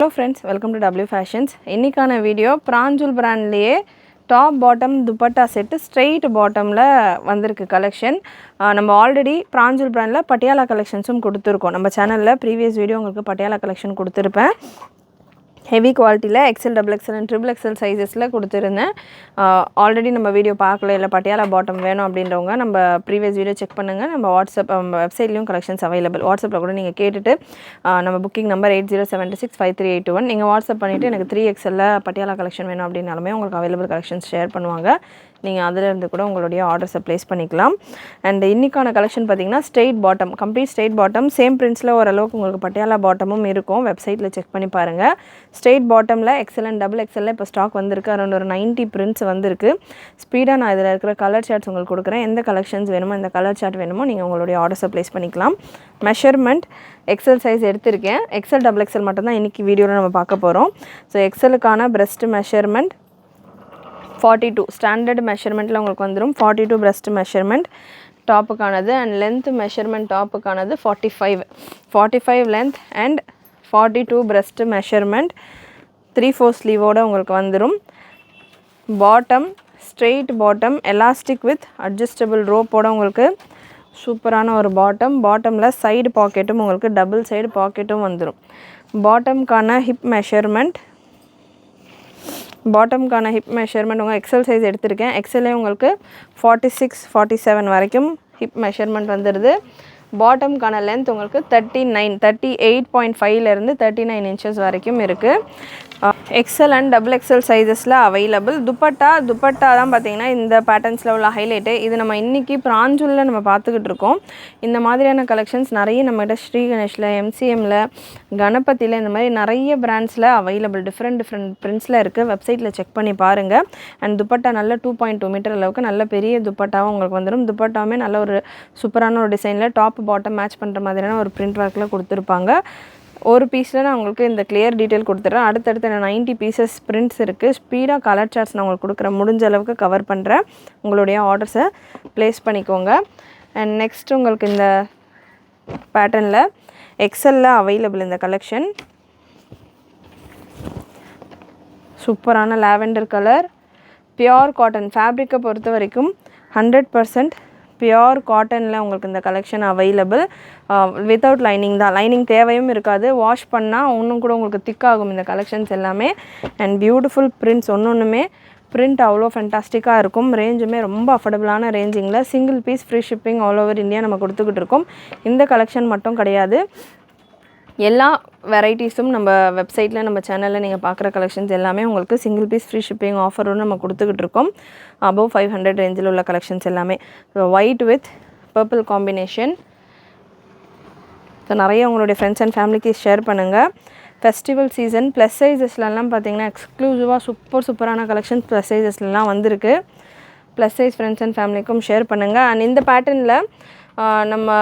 Hello friends, welcome to W Fashions. இன்னைக்கான video பிராஞ்சூல் பிராண்ட்லயே top bottom dupatta set straight பாட்டம்ல வந்திருக்கு கலெக்ஷன். நம்ம ஆல்ரெடி பிராஞ்சூல் பிராண்ட்ல பட்டியாலா கலெக்ஷன்ஸும் கொடுத்துருக்கோம். நம்ம சேனல்ல ப்ரீவியஸ் வீடியோ உங்களுக்கு பட்டியாலா கலெக்ஷன் கொடுத்துருப்பேன். ஹெவி குவாலிட்டியில் XL double XL and triple XL சைஸஸில் கொடுத்துருந்தேன். ஆல்ரெடி நம்ம வீடியோ பார்க்கல, இல்லை பட்டியாலா பாட்டம் வேணும் அப்படின்றவங்க நம்ம ப்ரீவியஸ் வீடியோ செக் பண்ணுங்கள். நம்ம வெப்சைட்லேயும் கலெக்ஷன்ஸ் அவைலபிள். வாட்ஸ்அப்பில் கூட நீங்கள் கேட்டுட்டு நம்ம புக்கிங் நம்பர் 80765381 நீங்கள் வாட்ஸ்அப் பண்ணிவிட்டு எனக்கு 3XL பட்டியாலா கலெக்ஷன் வேணும் அப்படின்னாலுமே உங்களுக்கு அவைலபிள் கலெக்ஷன்ஸ் ஷேர் பண்ணுவாங்க. நீங்கள் அதிலிருந்து கூட உங்களுடைய ஆர்டர்ஸை ப்ளேஸ் பண்ணிக்கலாம். அண்ட் இன்றைக்கான கலெக்ஷன் பார்த்திங்கன்னா straight bottom, complete straight bottom, same பிரிண்ட்ஸில் ஓரளவுக்கு உங்களுக்கு பட்டியாலா பாட்டமும் இருக்கும். வெப்சைட்டில் செக் பண்ணி பாருங்கள். ஸ்ட்ரெயிட் பாட்டமில் எக்ஸல் அண்ட் டபுள் எக்ஸலில் இப்போ ஸ்டாக் வந்திருக்கு. அரௌண்ட் ஒரு 90 பிரிண்ட்ஸ் வந்திருக்கு. ஸ்பீடாக நான் இதில் இருக்கிற கலர் சார்ட்ஸ் உங்களுக்கு கொடுக்குறேன். எந்த கலெக்ஷன்ஸ் வேணுமோ, எந்த கலர் சார்ட் வேணுமோ நீங்கள் உங்களுடைய ஆர்டர்ஸை ப்ளேஸ் பண்ணிக்கலாம். மெஷர்மெண்ட் எக்ஸல் சைஸ் எடுத்திருக்கேன். எக்ஸல் டபுள் எக்ஸல் மட்டும்தான் இன்றைக்கி வீடியோவில் நம்ம பார்க்க போகிறோம். ஸோ எக்ஸலுக்கான பிரஸ்ட் மெஷர்மெண்ட் 42 ஸ்டாண்டர்ட் மெஷர்மெண்ட்டில் உங்களுக்கு வந்துடும். 42 பிரஸ்ட் மெஷர்மெண்ட் டாப்புக்கானது. அண்ட் லென்த் மெஷர்மெண்ட் டாப்புக்கானது 45 லென்த் அண்ட் 42 பிரஸ்ட் மெஷர்மெண்ட் 3/4 ஸ்லீவோடு உங்களுக்கு வந்துடும். Bottom straight bottom elastic with adjustable ரோப்போடு உங்களுக்கு சூப்பரான ஒரு பாட்டமில் சைடு பாக்கெட்டும் உங்களுக்கு டபுள் சைடு பாக்கெட்டும் வந்துடும். பாட்டம்கான ஹிப் மெஷர்மெண்ட் உங்கள் எக்ஸல் சைஸ் எடுத்திருக்கேன். எக்ஸல்லே உங்களுக்கு 46 47 வரைக்கும் ஹிப் மெஷர்மெண்ட் வந்துடுது. பாட்டம்கான லென்த் உங்களுக்கு 38.5லேருந்து 39 இன்ச்சஸ் வரைக்கும் இருக்குது. எக்ஸல் அண்ட் டபுள் எக்ஸல் சைஸஸில் அவைலபிள். துப்பட்டா தான் பார்த்திங்கன்னா இந்த பேட்டர்ன்ஸில் உள்ள ஹைலைட்டு. இது நம்ம இன்றைக்கி பிராஞ்சூலில் நம்ம பார்த்துக்கிட்டு இருக்கோம். இந்த மாதிரியான கலெக்ஷன்ஸ் நிறைய நம்மகிட்ட ஸ்ரீ கணேஷில், MCMல, கணபதியில், இந்த மாதிரி நிறைய பிராண்ட்ஸில் அவைலபிள். டிஃப்ரெண்ட் பிரிண்ட்ஸில் இருக்குது. வெப்சைட்டில் செக் பண்ணி பாருங்கள். அண்ட் துப்பட்டா நல்ல 2.2 மீட்டர் அளவுக்கு நல்ல பெரிய துப்பட்டாவும் உங்களுக்கு வந்துடும். துப்பட்டாவுமே நல்ல ஒரு சூப்பரான ஒரு டிசைனில் டாப் பாட்டம் மேட்ச் பண்ணுற மாதிரியான ஒரு பிரிண்ட் ஒர்க்கில் கொடுத்துருப்பாங்க. ஒரு பீஸில் நான் உங்களுக்கு இந்த கிளியர் டீட்டெயில் கொடுத்துட்றேன். அடுத்தடுத்து 90 பீசஸ் பிரிண்ட்ஸ் இருக்குது. ஸ்பீடாக கலர் சார்ட்ஸ் நான் உங்களுக்கு கொடுக்குறேன். முடிஞ்ச அளவுக்கு கவர் பண்ணுறேன். உங்களுடைய ஆர்டர்ஸை ப்ளேஸ் பண்ணிக்கோங்க. அண்ட் நெக்ஸ்ட் உங்களுக்கு இந்த பேட்டர்னில் எக்ஸலில் அவைலபிள் இந்த கலெக்ஷன். சூப்பரான லாவெண்டர் கலர், பியோர் காட்டன் ஃபேப்ரிக்கை பொறுத்த வரைக்கும் 100% பியோர் காட்டனில் உங்களுக்கு இந்த கலெக்ஷன் அவைலபிள். வித்தவுட் லைனிங் தான். லைனிங் தேவையும் இருக்காது. வாஷ் பண்ணால் இன்னும் கூட உங்களுக்கு திக்காகும் இந்த கலெக்ஷன்ஸ் எல்லாமே. அண்ட் பியூட்டிஃபுல் பிரிண்ட்ஸ் ஒன்றுமே பிரிண்ட் அவ்வளோ ஃபென்டாஸ்டிக்காக இருக்கும். ரேஞ்சுமே ரொம்ப அஃபோர்டபுளான ரேஞ்சிங்கில் single piece free shipping all over India நம்ம கொடுத்துக்கிட்டு இருக்கோம். இந்த கலெக்ஷன் மட்டும் கிடையாது, எல்லா வெரைட்டிஸும் நம்ம வெப்சைட்டில் நம்ம சேனலில் நீங்கள் பார்க்குற கலெக்ஷன்ஸ் எல்லாமே உங்களுக்கு சிங்கிள் பீஸ் ஃப்ரீ ஷிப்பிங் ஆஃபரும் நம்ம கொடுத்துக்கிட்டு இருக்கோம். அபவ் 500 ரேஞ்சில் உள்ள கலெக்ஷன்ஸ் எல்லாமே. White with purple combination. So நிறைய உங்களுடைய ஃப்ரெண்ட்ஸ் அண்ட் ஃபேமிலிக்கு ஷேர் பண்ணுங்கள். ஃபெஸ்டிவல் சீசன் ப்ளஸ் சைஸஸ்லாம் பார்த்தீங்கன்னா எக்ஸ்க்ளூசிவாக சூப்பரான கலெக்ஷன்ஸ் ப்ளஸ் சைஸஸ்லாம் வந்திருக்கு. ப்ளஸ் சைஸ் ஃப்ரெண்ட்ஸ் அண்ட் ஃபேமிலிக்கும் ஷேர் பண்ணுங்கள். அண்ட் இந்த பேட்டர்னில் நம்ம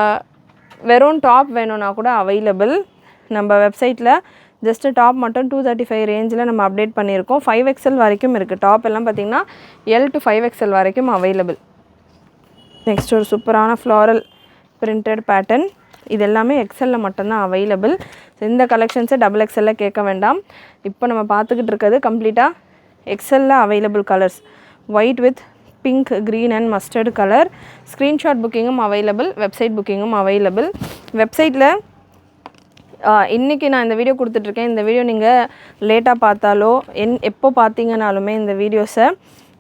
வெறும் டாப் வேணும்னா கூட அவைலபிள். நம்ம வெப்சைட்டில் ஜஸ்ட்டு டாப் மட்டும் 235 ரேஞ்சில் நம்ம அப்டேட் பண்ணியிருக்கோம். 5XL வரைக்கும் இருக்குது. டாப் எல்லாம் பார்த்திங்கன்னா L to 5XL வரைக்கும் அவைலபிள். நெக்ஸ்ட் ஒரு சூப்பரான ஃப்ளாரல் பிரிண்டட் பேட்டர்ன். இது எல்லாமே எக்ஸலில் மட்டும்தான் அவைலபிள். இந்த கலெக்ஷன்ஸை டபுள் எக்ஸலில் கேட்க வேண்டாம். இப்போ நம்ம பார்த்துக்கிட்டு இருக்கிறது கம்ப்ளீட்டாக எக்ஸலில் available colours. White with pink, green and mustard colour. Screenshot புக்கிங்கும் அவைலபிள், வெப்சைட் புக்கிங்கும் அவைலபிள். வெப்சைட்டில் இன்றைக்கி நான் இந்த வீடியோ கொடுத்துட்ருக்கேன். இந்த வீடியோ நீங்கள் லேட்டாக பார்த்தாலோ எப்போ பார்த்தீங்கனாலுமே இந்த வீடியோஸை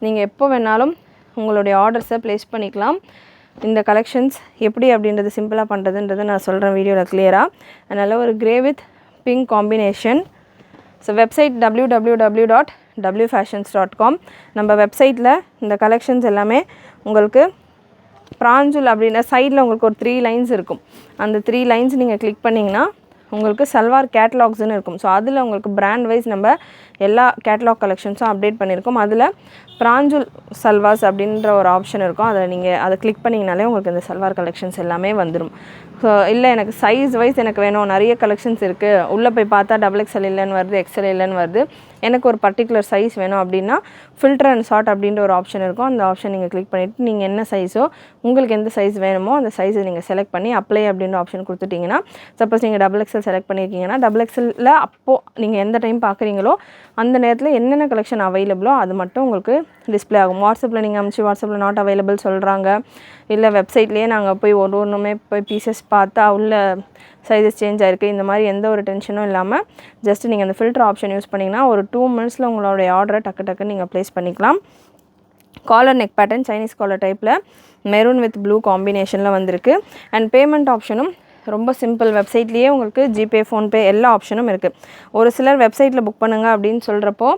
நீங்கள் எப்போ வேணாலும் உங்களுடைய ஆர்டர்ஸை ப்ளேஸ் பண்ணிக்கலாம். இந்த கலெக்ஷன்ஸ் எப்படி அப்படின்றது சிம்பிளாக பண்ணுறதுன்றது நான் சொல்கிறேன் வீடியோவில் கிளியராக. அதனால் ஒரு grey with pink combination. So website www.wfashions.com. நம்ம வெப்சைட்டில் இந்த கலெக்ஷன்ஸ் எல்லாமே உங்களுக்கு பிராஞ்சூல் அப்படின்னா சைடில் உங்களுக்கு ஒரு 3 லைன்ஸ் இருக்கும். அந்த 3 லைன்ஸ் நீங்கள் கிளிக் பண்ணிங்கன்னா உங்களுக்கு சல்வார் கேட்லாக்ஸ்னு இருக்கும். ஸோ அதில் உங்களுக்கு பிராண்ட் வைஸ் நம்ம எல்லா கேட்லாக் கலெக்ஷன்ஸும் அப்டேட் பண்ணியிருக்கோம். அதில் பிராஞ்சூல் சல்வார்ஸ் அப்படின்ற ஒரு ஆப்ஷன் இருக்கும். அதை நீங்கள் அதை கிளிக் பண்ணிங்கனாலே உங்களுக்கு இந்த சல்வார் கலெக்ஷன்ஸ் எல்லாமே வந்துடும். ஸோ இல்லை எனக்கு சைஸ் வைஸ் எனக்கு வேணும், நிறைய கலெக்ஷன்ஸ் இருக்குது, உள்ளே போய் பார்த்தா XXL இல்லைன்னு வருது, XL இல்லைன்னு வருது, எனக்கு ஒரு பர்டிகுலர் சைஸ் வேணும் அப்படின்னா ஃபில்டர் அண்ட் சார்ட் அப்படின்ற ஒரு ஆப்ஷன் இருக்கும். அந்த ஆப்ஷன் நீங்கள் கிளிக் பண்ணிவிட்டு நீங்கள் என்ன சைஸோ உங்களுக்கு எந்த சைஸ் வேணுமோ அந்த சைஸை நீங்கள் செலக்ட் பண்ணி அப்ளை அப்படின்ற ஆப்ஷன் கொடுத்துட்டிங்கன்னா, சப்போஸ் நீங்கள் XXL செலக்ட் பண்ணியிருக்கீங்கன்னா XXLல அப்போது நீங்கள் எந்த டைம் பார்க்குறீங்களோ அந்த நேரத்தில் என்னென்ன கலெக்ஷன் அவைலபிளோ அது மட்டும் உங்களுக்கு டிஸ்பிளே ஆகும். வாட்ஸ்அப்பில் நீங்கள் அமுச்சு வாட்ஸ்அப்பில் நாட் அவைலபிள் சொல்கிறாங்க, இல்லை வெப்சைட்லேயே நாங்கள் போய் ஒன்றுமே போய் பீசஸ் பார்த்தா உள்ள சைஸஸ் சேஞ்ச் ஆகிருக்கு, இந்த மாதிரி எந்த ஒரு டென்ஷனும் இல்லாமல் ஜஸ்ட் நீங்கள் அந்த ஃபில்டர் ஆப்ஷன் யூஸ் பண்ணிங்கன்னா ஒரு 2 minutesல உங்களுடைய ஆர்டரை டக்குன்னு நீங்கள் ப்ளேஸ் பண்ணிக்கலாம். Collar neck pattern Chinese collar டைப்பில் மெரூன் வித் ப்ளூ காம்பினேஷனில் வந்திருக்கு. அண்ட் பேமெண்ட் ஆப்ஷனும் ரொம்ப சிம்பிள். வெப்சைட்லேயே உங்களுக்கு ஜிபே, ஃபோன்பே எல்லா ஆப்ஷனும் இருக்குது. ஒரு சிலர் வெப்சைட்டில் புக் பண்ணுங்கள் அப்படின்னு சொல்கிறப்போ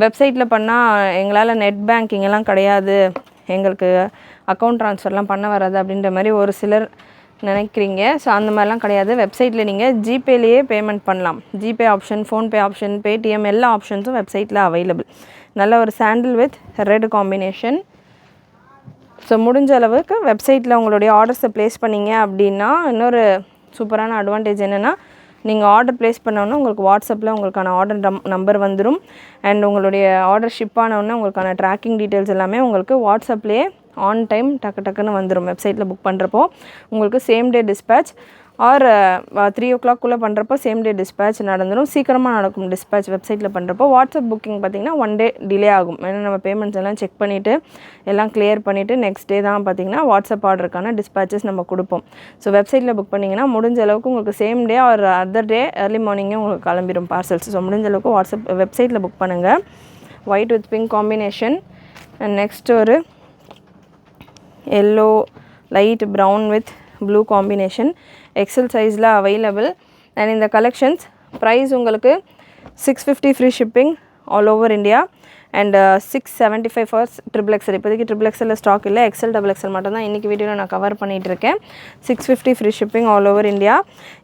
வெப்சைட்டில் பண்ணால் எங்களால் நெட் பேங்கிங் எல்லாம் கிடையாது, எங்களுக்கு அக்கௌண்ட் ட்ரான்ஸ்ஃபர்லாம் பண்ண வராது அப்படின்ற மாதிரி ஒரு சிலர் நினைக்கிறீங்க. ஸோ அந்த மாதிரிலாம் கிடையாது. வெப்சைட்டில் நீங்கள் ஜிபேலேயே பேமெண்ட் பண்ணலாம். GPay option, PhonePe option, Paytm எல்லா ஆப்ஷன்ஸும் வெப்சைட்டில் அவைலபிள். நல்ல ஒரு சாண்டில் வித் ரெட் காம்பினேஷன். ஸோ முடிஞ்ச அளவுக்கு வெப்சைட்டில் உங்களுடைய ஆர்டர்ஸை ப்ளேஸ் பண்ணிங்க அப்படின்னா இன்னொரு சூப்பரான அட்வான்டேஜ் என்னென்னா, நீங்கள் ஆர்டர் ப்ளேஸ் பண்ணோன்னா உங்களுக்கு வாட்ஸ்அப்பில் உங்களுக்கான ஆர்டர் நம்பர் வந்துடும். அண்ட் உங்களுடைய ஆர்டர் ஷிப் ஆனவுடனே உங்களுக்கான ட்ராக்கிங் டீட்டெயில்ஸ் எல்லாமே உங்களுக்கு வாட்ஸ்அப்லேயே ஆன் டைம் டக்குன்னு வந்துடும். வெப்சைட்டில் புக் பண்ணுறப்போ உங்களுக்கு சேம் டே டிஸ்பேச் ஆர் 3 o'clock பண்ணுறப்போ சேம் டே டிஸ்பேச் நடந்துடும். சீக்கிரமாக நடக்கும் டிஸ்பேச் வெப்சைட்டில் பண்ணுறப்போ. வாட்ஸ்அப் புக்கிங் பார்த்திங்கன்னா 1 day டிலே ஆகும். ஏன்னா நம்ம பேமெண்ட்ஸ் எல்லாம் செக் பண்ணிவிட்டு எல்லாம் கிளியர் பண்ணிவிட்டு நெக்ஸ்ட் டே தான் பார்த்திங்கன்னா வாட்ஸ்அப் ஆர்டருக்கான டிஸ்பேச்சஸ் நம்ம கொடுப்போம். ஸோ வெப்சைட்டில் புக் பண்ணிங்கன்னா முடிஞ்ச அளவுக்கு உங்களுக்கு same day or other day early மார்னிங்கே உங்களுக்கு கிளம்பிடும் பார்சல்ஸ். ஸோ முடிஞ்ச அளவுக்கு வெப்சைட்டில் புக் பண்ணுங்கள். White with pink combination. And next ஒரு yellow light brown with blue combination XL சைஸில் அவைலபிள். அண்ட் இந்த கலெக்ஷன்ஸ் ப்ரைஸ் உங்களுக்கு 650 free shipping all over India and 675 for XXL. இப்போதைக்கு XXL ஸ்டாக் இல்லை, XXL மட்டும்தான் இன்றைக்கி வீடியோவில் நான் கவர் பண்ணிகிட்ருக்கேன். 650 free shipping all over India.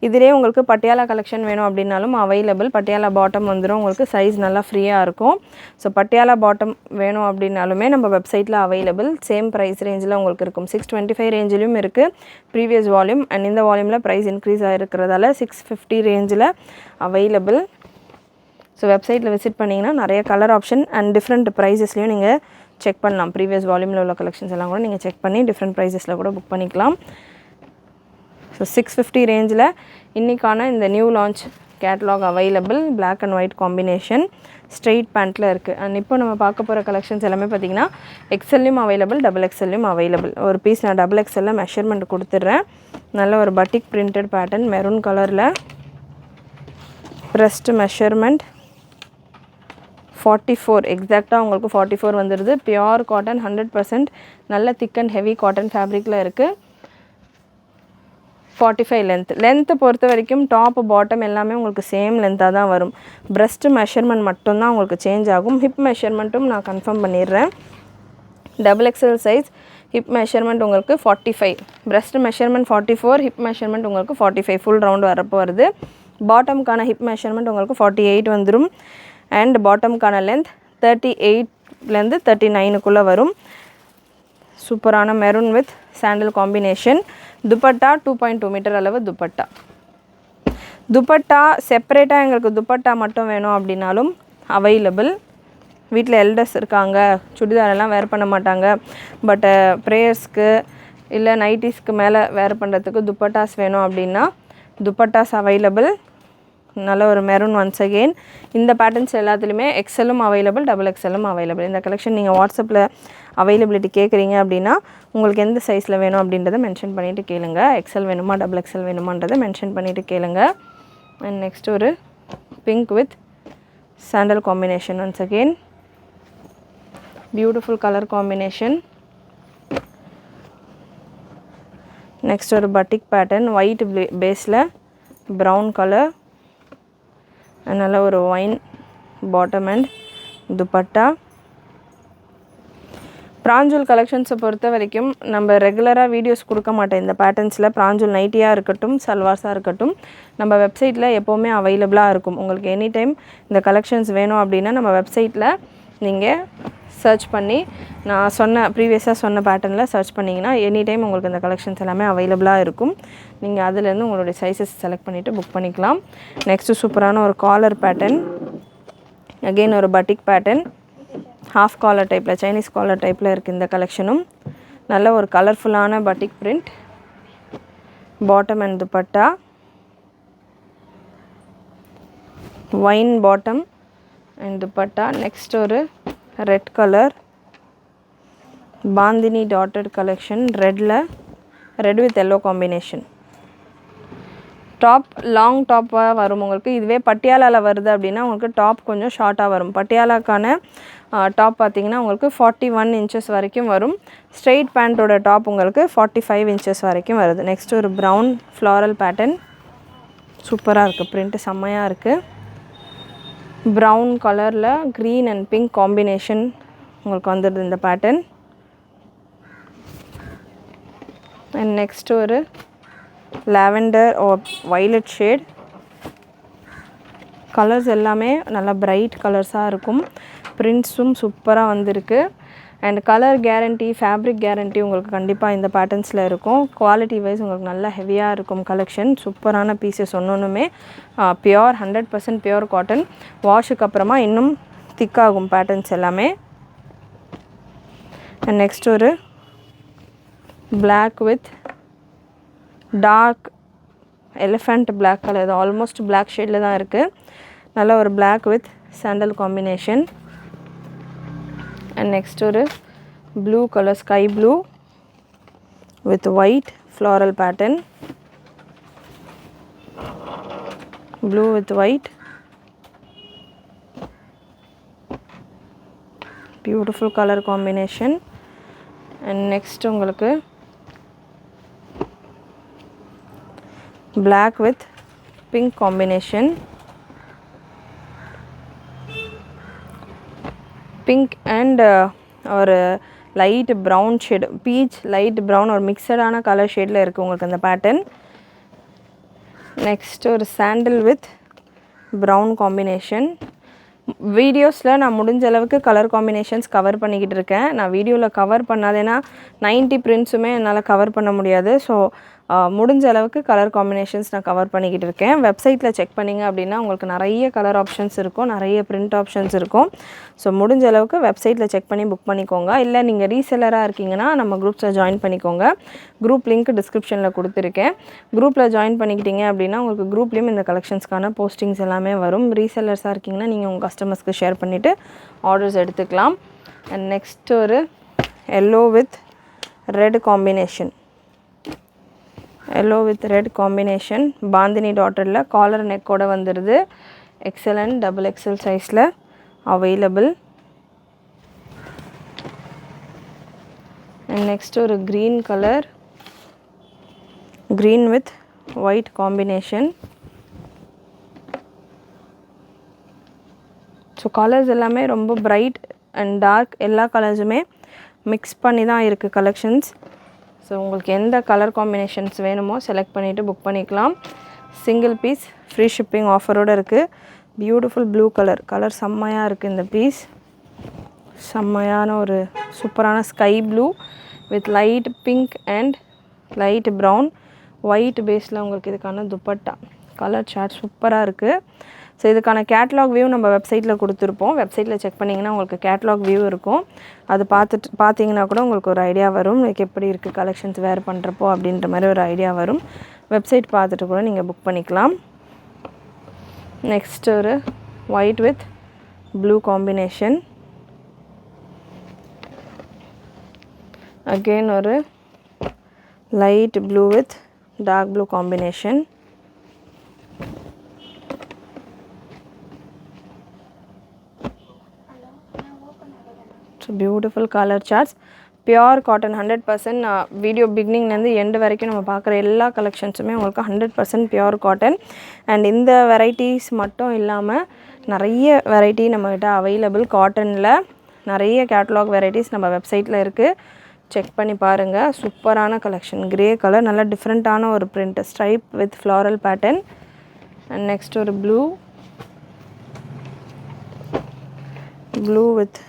இதிலே உங்களுக்கு பட்டியாலா கலெக்ஷன் வேணும் அப்படின்னாலும் அவைலபிள். பட்டியாலா பாட்டம் வந்துடும், உங்களுக்கு சைஸ் நல்லா ஃப்ரீயாக இருக்கும். ஸோ பட்டியாலா பாட்டம் வேணும் அப்படின்னாலுமே நம்ம வெப்சைட்டில் அவைலபிள். சேம் ப்ரைஸ் ரேஞ்சில் உங்களுக்கு இருக்கும். 625 ரேஞ்சிலும் இருக்குது ப்ரீவியஸ் வால்யூம். அண்ட் இந்த வால்யூமில் ப்ரைஸ் இன்க்ரீஸ் ஆகிருக்கிறதால 650 ரேஞ்சில் அவைலபிள். ஸோ வெப்சைட்டில் விசிட் பண்ணிங்கன்னா நிறைய கலர் ஆப்ஷன் அண்ட் டிஃப்ரெண்ட் ப்ரைஸஸ்லையும் நீங்கள் செக் பண்ணலாம். ப்ரீவியஸ் வால்யூமில் உள்ள கலெக்ஷன்ஸ் எல்லாம் கூட நீங்கள் செக் பண்ணி டிஃப்ரெண்ட் ப்ரைஸஸில் கூட புக் பண்ணிக்கலாம். ஸோ 650 ரேஞ்சில் இன்றைக்கான இந்த new launch catalogue available. Black and white combination straight பேண்ட்டில் இருக்குது. அண்ட் இப்போ நம்ம பார்க்க போகிற கலெக்ஷன்ஸ் எல்லாமே பார்த்திங்கன்னா XLலையும் அவைலபிள், XXLலையும் அவைலபிள். ஒரு பீஸ் நான் XXLல மெஷர்மெண்ட் கொடுத்துட்றேன். நல்ல ஒரு பட்டிக் பிரிண்டட் பேட்டர்ன் மெரூன் கலரில். ப்ரெஸ்ட் மெஷர்மெண்ட் 44 எக்ஸாக்டாக உங்களுக்கு 44 வந்துடுது. பியோர் காட்டன் 100% நல்ல திக் அண்ட் ஹெவி காட்டன் ஃபேப்ரிக்கில் இருக்குது. 45 லென்த்தை பொறுத்த வரைக்கும் டாப் பாட்டம் எல்லாமே உங்களுக்கு சேம் லென்த்தாக தான் வரும். ப்ரெஸ்ட் மெஷர்மெண்ட் மட்டும்தான் உங்களுக்கு சேஞ்ச் ஆகும். ஹிப் மெஷர்மெண்ட்டும் நான் கன்ஃபார்ம் பண்ணிடுறேன். XXL சைஸ் ஹிப் மெஷர்மெண்ட் உங்களுக்கு 45, ப்ரெஸ்ட் மெஷர்மெண்ட் 44, ஹிப் மெஷர்மெண்ட் உங்களுக்கு 45 ஃபுல் ரவுண்டு வரப்போ வருது. பாட்டமுக்கான ஹிப் மெஷர்மெண்ட் உங்களுக்கு 48 வந்துடும். அண்ட் பாட்டமுக்கான லென்த் 38லேருந்து 39க்குள்ளே வரும். சூப்பரான maroon with sandal combination. Dupatta 2.2 metre அளவு துப்பட்டா. துப்பட்டா செப்பரேட்டாக எங்களுக்கு துப்பட்டா மட்டும் வேணும் அப்படின்னாலும் அவைலபிள். வீட்டில் எல்டர்ஸ் இருக்காங்க, சுடிதாரெல்லாம் வேர் பண்ண மாட்டாங்க, பட் ப்ரேயர்ஸ்க்கு இல்லை நைட்டிஸ்க்கு மேலே வேர் பண்ணுறதுக்கு துப்பட்டாஸ் வேணும் அப்படின்னா துப்பட்டாஸ் அவைலபிள். நல்ல ஒரு மெரூன் ஒன்ஸ் அகெயின். இந்த பேட்டர்ன்ஸ் எல்லாத்துலேயுமே XLலும் அவைலபிள், XXLலும் அவைலபிள். இந்த கலெக்ஷன் நீங்கள் வாட்ஸ்அப்பில் அவைலபிலிட்டி கேட்குறீங்க அப்படின்னா உங்களுக்கு எந்த சைஸில் வேணும் அப்படின்றத மென்ஷன் பண்ணிவிட்டு கேளுங்க. XL வேணுமா XXL வேணுமான்றதை மென்ஷன் பண்ணிவிட்டு கேளுங்க. அண்ட் நெக்ஸ்ட் ஒரு pink with sandal combination once again. Beautiful colour combination. Next ஒரு பட்டிக் பேட்டர்ன் ஒயிட் பேஸில் ப்ரௌன் கலர். நல்ல ஒரு ஒயின் பாட்டம் அண்ட் துப்பட்டா. பிராஞ்சூல் கலெக்ஷன்ஸை பொறுத்த வரைக்கும் நம்ம ரெகுலராக வீடியோஸ் கொடுக்க மாட்டேன் இந்த பேட்டர்ன்ஸில். பிராஞ்சூல் நைட்டியாக இருக்கட்டும், சல்வார்ஸாக இருக்கட்டும், நம்ம வெப்சைட்டில் எப்போவுமே அவைலபிளாக இருக்கும். உங்களுக்கு எனி டைம் இந்த கலெக்ஷன்ஸ் வேணும் அப்படின்னா நம்ம வெப்சைட்டில் நீங்கள் சர்ச் பண்ணி நான் ப்ரீவியஸாக சொன்ன பேட்டர்னில் சர்ச் பண்ணிங்கன்னா எனி டைம் உங்களுக்கு இந்த கலெக்ஷன்ஸ் எல்லாமே அவைலபிளாக இருக்கும். நீங்கள் அதுலேருந்து உங்களுடைய சைஸஸ் செலக்ட் பண்ணிவிட்டு புக் பண்ணிக்கலாம். நெக்ஸ்ட்டு சூப்பரான ஒரு காலர் பேட்டர்ன். அகெயின் ஒரு பட்டிக் பேட்டர்ன். ஹாஃப் காலர் டைப்பில், சைனீஸ் காலர் டைப்பில் இருக்குது இந்த கலெக்ஷனும். நல்ல ஒரு கலர்ஃபுல்லான batik print. Bottom and dupatta. Wine bottom and dupatta. Next ஒரு red colour bandhani dotted collection. Red with yellow combination. Top long டாப்பாக வரும் உங்களுக்கு. இதுவே பட்டியாலாவில் வருது அப்படின்னா உங்களுக்கு டாப் கொஞ்சம் ஷார்ட்டாக வரும். பட்டியாலாக்கான டாப் பார்த்திங்கன்னா உங்களுக்கு 41 inches வரைக்கும் வரும். ஸ்ட்ரெயிட் பேண்ட்டோட டாப் உங்களுக்கு 45 inches வரைக்கும் வருது. நெக்ஸ்ட் ஒரு ப்ரௌன் ஃப்ளாரல் பேட்டர்ன். சூப்பராக இருக்குது, பிரிண்ட்டு செம்மையாக இருக்குது. ப்ரௌன் கலரில் க்ரீன் அண்ட் பிங்க் காம்பினேஷன் உங்களுக்கு வந்துடுது இந்த பேட்டர்ன். அண்ட் நெக்ஸ்ட் ஒரு லாவெண்டர் வயலட் ஷேட். கலர்ஸ் எல்லாமே நல்லா பிரைட் கலர்ஸாக இருக்கும். பிரிண்ட்ஸும் சூப்பராக வந்திருக்கு. And colour guarantee, fabric guarantee உங்களுக்கு கண்டிப்பாக இந்த பேட்டர்ன்ஸில் இருக்கும். குவாலிட்டி வைஸ் உங்களுக்கு நல்லா ஹெவியாக இருக்கும் கலெக்ஷன். சூப்பரான பீசஸ் ஒன்றுமே பியோர் 100% பியோர் காட்டன். வாஷுக்கு அப்புறமா இன்னும் திக்காகும் பேட்டர்ன்ஸ் எல்லாமே. அண்ட் நெக்ஸ்ட் ஒரு black with dark elephant black colour. இது ஆல்மோஸ்ட் பிளாக் ஷேடில் தான் இருக்குது. நல்ல ஒரு black with sandal combination. And next ஒரு blue colour, sky blue with white floral pattern. Blue with white, beautiful colour combination. And next உங்களுக்கு black with pink combination. Pink and ஒரு light brown shade, peach light brown ஒரு மிக்சடான colour ஷேடில் இருக்குது உங்களுக்கு அந்த pattern. Next ஒரு சாண்டில் with brown combination. வீடியோஸில் நான் முடிஞ்ச அளவுக்கு கலர் காம்பினேஷன்ஸ் கவர் பண்ணிக்கிட்டு இருக்கேன். நான் வீடியோவில் கவர் பண்ணாதேன்னா 90 பிரிண்ட்ஸுமே என்னால் கவர் பண்ண முடியாது. ஸோ முடிஞ்ச அளவுக்கு கலர் காம்பினேஷன்ஸ் நான் கவர் பண்ணிக்கிட்டு இருக்கேன். வெப்சைட்டில் செக் பண்ணிங்க அப்படின்னா உங்களுக்கு நிறைய கலர் ஆப்ஷன்ஸ் இருக்கும், நிறைய பிரிண்ட் ஆப்ஷன்ஸ் இருக்கும். ஸோ முடிஞ்ச அளவுக்கு வெப்சைட்டில் செக் பண்ணி புக் பண்ணிக்கோங்க. இல்லை நீங்கள் ரீசெல்லராக இருக்கீங்கன்னா நம்ம குரூப்ஸில் ஜாயின் பண்ணிக்கோங்க. குரூப் லிங்க் டிஸ்கிரிப்ஷனில் கொடுத்துருக்கேன். குரூப்பில் ஜாயின் பண்ணிக்கிட்டீங்க அப்படின்னா உங்களுக்கு குரூப்லேயும் இந்த கலெக்ஷன்ஸ்க்கான போஸ்டிங்ஸ் எல்லாமே வரும். ரீசெல்லர்ஸாக இருக்கீங்கன்னா நீங்கள் உங்கள் கஸ்டமர்ஸ்க்கு ஷேர் பண்ணிவிட்டு ஆர்டர்ஸ் எடுத்துக்கலாம். அண்ட் நெக்ஸ்ட் ஒரு yellow with red combination. Yellow with red combination. Bandhani டாட்டரில் காலர் நெக்கோடு வந்துடுது. எக்ஸலண்ட் டபுள் எக்ஸல் சைஸில் அவைலபிள். அண்ட் நெக்ஸ்ட் ஒரு green colour, green with white combination. So colours எல்லாமே ரொம்ப பிரைட் அண்ட் டார்க், எல்லா கலர்ஸுமே மிக்ஸ் பண்ணி தான் இருக்குது கலெக்ஷன்ஸ். ஸோ உங்களுக்கு எந்த கலர் காம்பினேஷன்ஸ் வேணுமோ செலக்ட் பண்ணிவிட்டு புக் பண்ணிக்கலாம். சிங்கிள் பீஸ் ஃப்ரீ ஷிப்பிங் ஆஃபரோடு இருக்குது. பியூட்டிஃபுல் ப்ளூ கலர் செம்மையாக இருக்குது இந்த பீஸ். செம்மையான ஒரு சூப்பரான sky blue with light pink and light brown white பேஸில் உங்களுக்கு இதுக்கான துப்பட்டா. கலர் சார்ட் சூப்பராக இருக்குது. ஸோ இதுக்கான கேட்லாக் வியூ நம்ம வெப்சைட்டில் கொடுத்துருப்போம். வெப்சைட்டில் செக் பண்ணிங்கன்னா உங்களுக்கு கேட்லாக் வியூ இருக்கும். அது பார்த்தீங்கன்னா கூட உங்களுக்கு ஒரு ஐடியா வரும், லைக் எப்படி இருக்குது கலெக்ஷன்ஸ் வேர் பண்ணுறப்போ அப்படின்ற மாதிரி ஒரு ஐடியா வரும். வெப்சைட் பார்த்துட்டு கூட நீங்கள் புக் பண்ணிக்கலாம். நெக்ஸ்ட் ஒரு white with blue combination. Again ஒரு light blue with dark blue combination. Beautiful colour charts. Pure cotton 100%. Video பிகினிங்லேருந்து எண்டு வரைக்கும் நம்ம பார்க்குற எல்லா கலெக்ஷன்ஸுமே உங்களுக்கு 100% பியோர் காட்டன். அண்ட் இந்த வெரைட்டிஸ் மட்டும் இல்லாமல் நிறைய வெரைட்டி நம்மகிட்ட அவைலபிள். காட்டனில் நிறைய கேட்லாக் வெரைட்டிஸ் நம்ம வெப்சைட்டில் இருக்குது. செக் பண்ணி பாருங்கள். சூப்பரான கலெக்ஷன். கிரே கலர், நல்ல டிஃப்ரெண்ட்டான ஒரு print, stripe with floral pattern. And next ஒரு blue with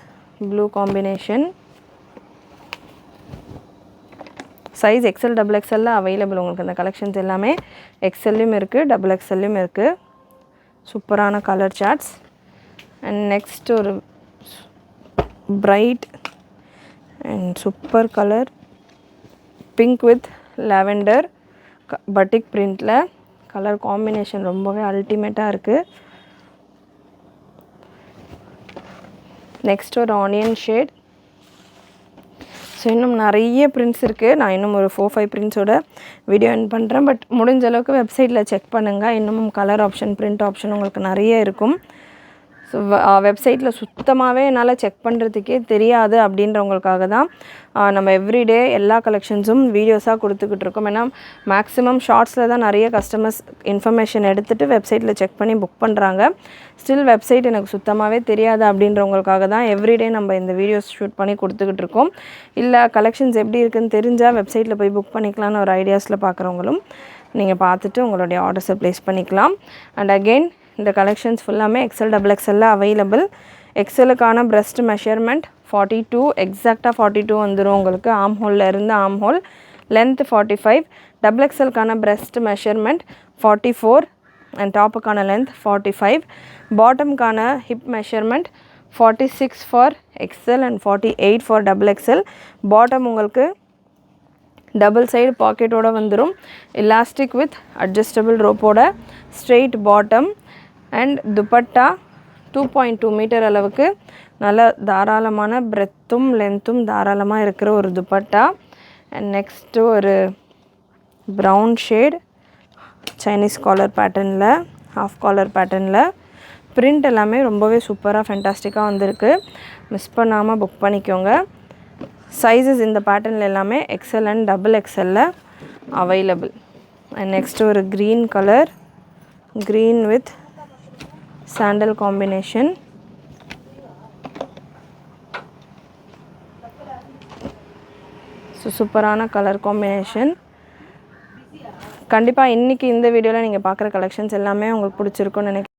blue combination. Size XL double எக்ஸலில் அவைலபிள் உங்களுக்கு இந்த கலெக்ஷன்ஸ் எல்லாமே. எக்ஸல்லையும் இருக்குது, டபுள் எக்ஸல்லையும் இருக்குது. சூப்பரான கலர் சார்ட்ஸ். அண்ட் நெக்ஸ்ட் ஒரு bright and super colour pink with lavender batik பிரிண்டில் கலர் காம்பினேஷன் ரொம்பவே அல்டிமேட்டாக இருக்குது. நெக்ஸ்ட் ஒரு ஆனியன் ஷேட். ஸோ இன்னும் நிறைய பிரிண்ட்ஸ் இருக்குது. நான் இன்னும் ஒரு 4-5 பிரிண்ட்ஸோட வீடியோ எண்ட் பண்ணுறேன். பட் முடிஞ்ச அளவுக்கு வெப்சைட்டில் செக் பண்ணுங்கள். இன்னமும் கலர் ஆப்ஷன், பிரிண்ட் ஆப்ஷன் உங்களுக்கு நிறைய இருக்கும். ஸோ வெப்சைட்டில் சுத்தமாகவே என்னால் செக் பண்ணுறதுக்கே தெரியாது அப்படின்றவங்களுக்காக தான் நம்ம எவ்ரிடே எல்லா கலெக்ஷன்ஸும் வீடியோஸாக கொடுத்துக்கிட்டு இருக்கோம். ஏன்னா மேக்ஸிமம் ஷார்ட்ஸில் தான் நிறைய கஸ்டமர்ஸ் இன்ஃபர்மேஷன் எடுத்துகிட்டு வெப்சைட்டில் செக் பண்ணி புக் பண்ணுறாங்க. ஸ்டில் வெப்சைட் எனக்கு சுத்தமாகவே தெரியாது அப்படின்றவங்களுக்காக தான் எவ்ரிடே நம்ம இந்த வீடியோஸ் ஷூட் பண்ணி கொடுத்துக்கிட்டு இருக்கோம். இல்லை கலெக்ஷன்ஸ் எப்படி இருக்குதுன்னு தெரிஞ்சால் வெப்சைட்டில் போய் புக் பண்ணிக்கலான்னு ஒரு ஐடியாஸில் பார்க்குறவங்களும் நீங்கள் பார்த்துட்டு உங்களுடைய ஆர்டர்ஸை ப்ளேஸ் பண்ணிக்கலாம். அண்ட் அகெயின் இந்த கலெக்ஷன்ஸ் ஃபுல்லாமே XL XXL அவைலபிள். எக்ஸலுக்கான பிரஸ்ட் மெஷர்மெண்ட் 42, எக்ஸாக்டாக 42 வந்துடும் உங்களுக்கு. ஆம் ஹோலில் இருந்து ஆம் ஹோல் லென்த் 45. XXLக்கான பிரஸ்ட் மெஷர்மெண்ட் 44 அண்ட் டாப்புக்கான லென்த் 45. பாட்டமுக்கான hip measurement 46 for XL and 48 for XXL. Bottom உங்களுக்கு டபுள் சைடு பாக்கெட்டோட வந்துடும். எலாஸ்டிக் வித் அட்ஜஸ்டபிள் ரோப்போட straight bottom. And dupatta 2.2 metre அளவுக்கு நல்ல தாராளமான பிரெத்தும் லென்த்தும் தாராளமாக இருக்கிற ஒரு துப்பட்டா. அண்ட் நெக்ஸ்ட்டு ஒரு ப்ரௌன் ஷேட் சைனீஸ் காலர் பேட்டர்னில், ஹாஃப் காலர் பேட்டர்னில். பிரிண்ட் எல்லாமே ரொம்பவே சூப்பராக ஃபென்டாஸ்டிக்காக வந்திருக்கு. மிஸ் பண்ணாமல் புக் பண்ணிக்கோங்க. சைஸஸ் இந்த பேட்டர்னில் எல்லாமே XL and XXL available. And next ஒரு green colour, green with sandal combination. So சூப்பரான கலர் காம்பினேஷன். கண்டிப்பாக இன்றைக்கி இந்த வீடியோவில் நீங்கள் பார்க்குற கலெக்ஷன்ஸ் எல்லாமே உங்களுக்கு பிடிச்சிருக்குன்னு நினைக்கிறேன்.